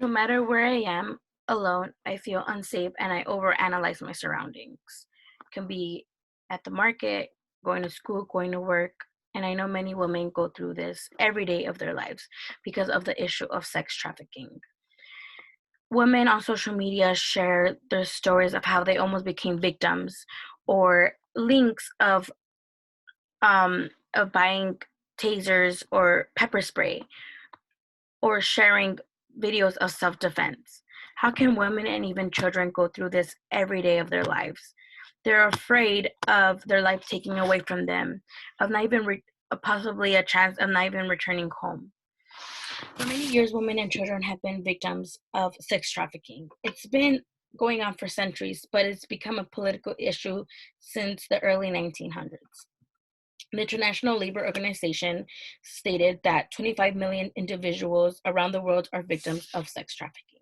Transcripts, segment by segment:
No matter where I am alone, I feel unsafe and I overanalyze my surroundings. It can be at the market, going to school, going to work. And I know many women go through this every day of their lives because of the issue of sex trafficking. Women on social media share their stories of how they almost became victims or links of buying tasers or pepper spray or sharing videos of self defense. How can women and even children go through this every day of their lives? They're afraid of their life taking away from them, of not even possibly a chance of not even returning home. For many years, women and children have been victims of sex trafficking. It's been going on for centuries, but it's become a political issue since the early 1900s. The International Labor Organization stated that 25 million individuals around the world are victims of sex trafficking,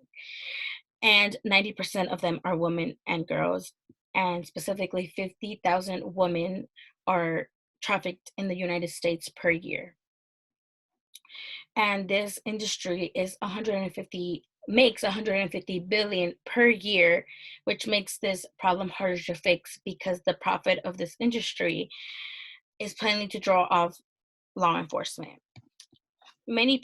and 90% of them are women and girls, and specifically 50,000 women are trafficked in the United States per year. And this industry is 150 makes 150 billion per year, which makes this problem harder to fix because the profit of this industry is planning to draw off law enforcement. Many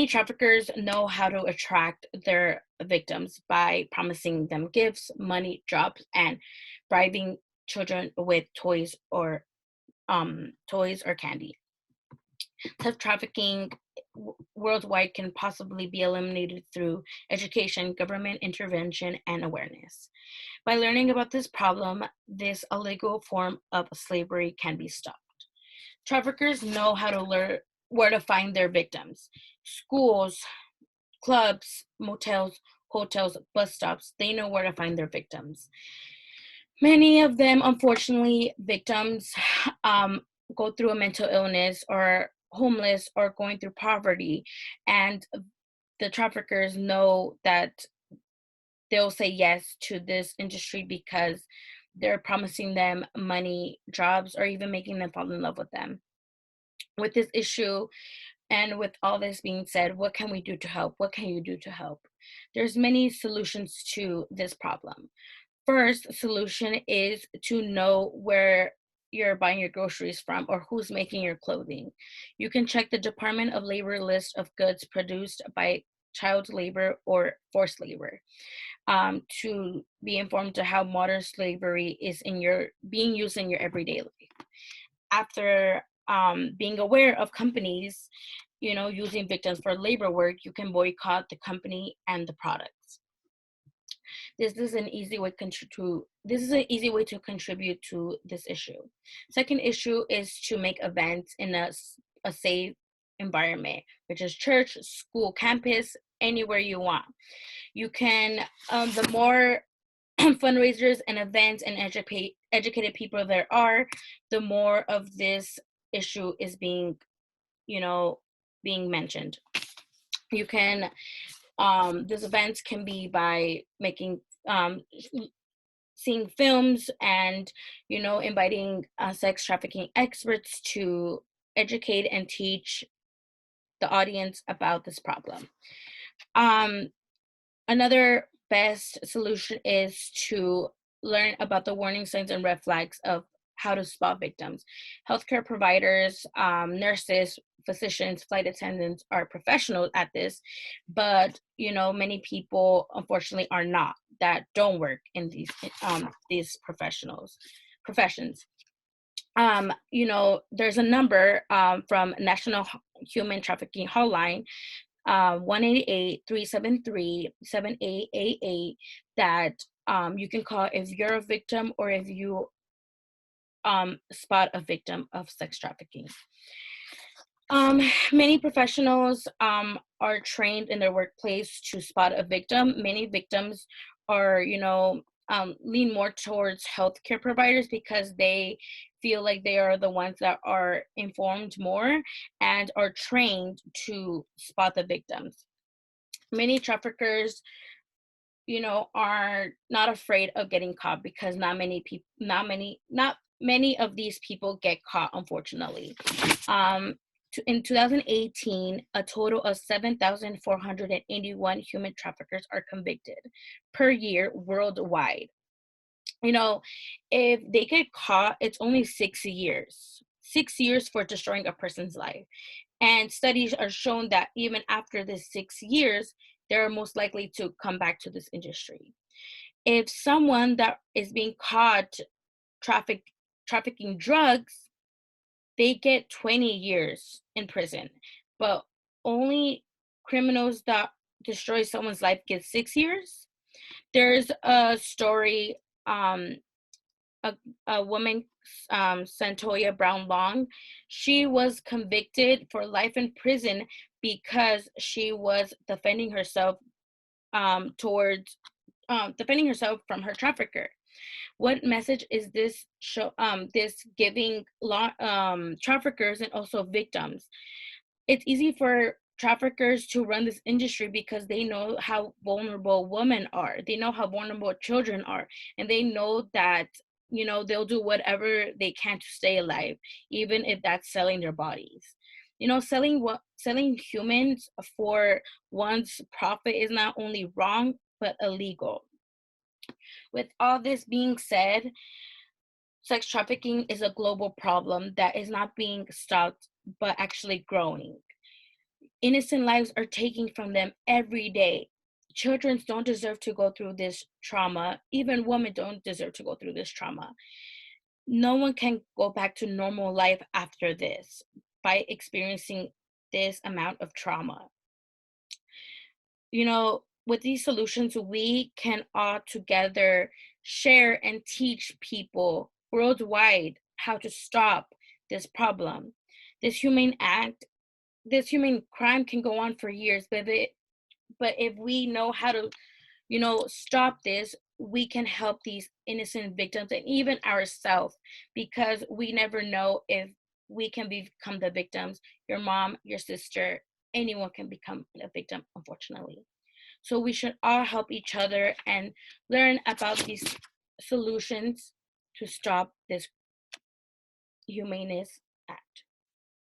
traffickers know how to attract their victims by promising them gifts, money, jobs, and bribing children with toys or candy. Sex trafficking worldwide can possibly be eliminated through education, government intervention, and awareness. By learning about this problem, this illegal form of slavery can be stopped. Traffickers know how to learn where to find their victims. Schools, clubs, motels, hotels, bus stops, they know where to find their victims. Many of them, unfortunately, victims um, go through a mental illness or homeless or going through poverty. And the traffickers know that they'll say yes to this industry because they're promising them money, jobs, or even making them fall in love with them. With this issue, and with all this being said, what can we do to help? What can you do to help? There's many solutions to this problem. First solution is to know where you're buying your groceries from or who's making your clothing. You can check the Department of Labor list of goods produced by child labor or forced labor to be informed to how modern slavery is being used in your everyday life. After being aware of companies, using victims for labor work, you can boycott the company and the products. This is an easy way to contribute to this issue. Second issue is to make events in a safe environment, which is church, school, campus, anywhere you want. You can, the more fundraisers and events and educated people there are, the more of this issue is being mentioned. You can these events can be by making seeing films and inviting sex trafficking experts to educate and teach the audience about this problem. um, Another best solution is to learn about the warning signs and red flags of how to spot victims. Healthcare providers, nurses, physicians, flight attendants are professionals at this, but many people unfortunately are not, that don't work in these professions. There's a number from National Human Trafficking Hotline, 1-888-373-7888, that you can call if you're a victim or if you spot a victim of sex trafficking. Many professionals are trained in their workplace to spot a victim. Many victims are, lean more towards healthcare providers because they feel like they are the ones that are informed more and are trained to spot the victims. Many traffickers, are not afraid of getting caught because not many of these people get caught, unfortunately. In 2018, a total of 7,481 human traffickers are convicted per year worldwide. You know, if they get caught, it's only 6 years. 6 years for destroying a person's life. And studies are shown that even after the 6 years, they're most likely to come back to this industry. If someone that is being caught traffic trafficking drugs, they get 20 years in prison. But only criminals that destroy someone's life get 6 years. There's a story, um, a, a woman, Santoya Brown Long. She was convicted for life in prison because she was defending herself, towards defending herself from her trafficker. What message is this show, this giving law, traffickers and also victims? It's easy for traffickers to run this industry because they know how vulnerable women are. They know how vulnerable children are, and they know that, they'll do whatever they can to stay alive, even if that's selling their bodies. Selling humans for one's profit is not only wrong but illegal. With all this being said, sex trafficking is a global problem that is not being stopped but actually growing. Innocent lives are taken from them every day. Children don't deserve to go through this trauma. Even women don't deserve to go through this trauma. No one can go back to normal life after this by experiencing this amount of trauma. With these solutions, we can all together share and teach people worldwide how to stop this problem. This humane act, this human crime can go on for years, but if we know how to, stop this, we can help these innocent victims and even ourselves, because we never know if we can become the victims. Your mom, your sister, anyone can become a victim, unfortunately. So we should all help each other and learn about these solutions to stop this humanist act.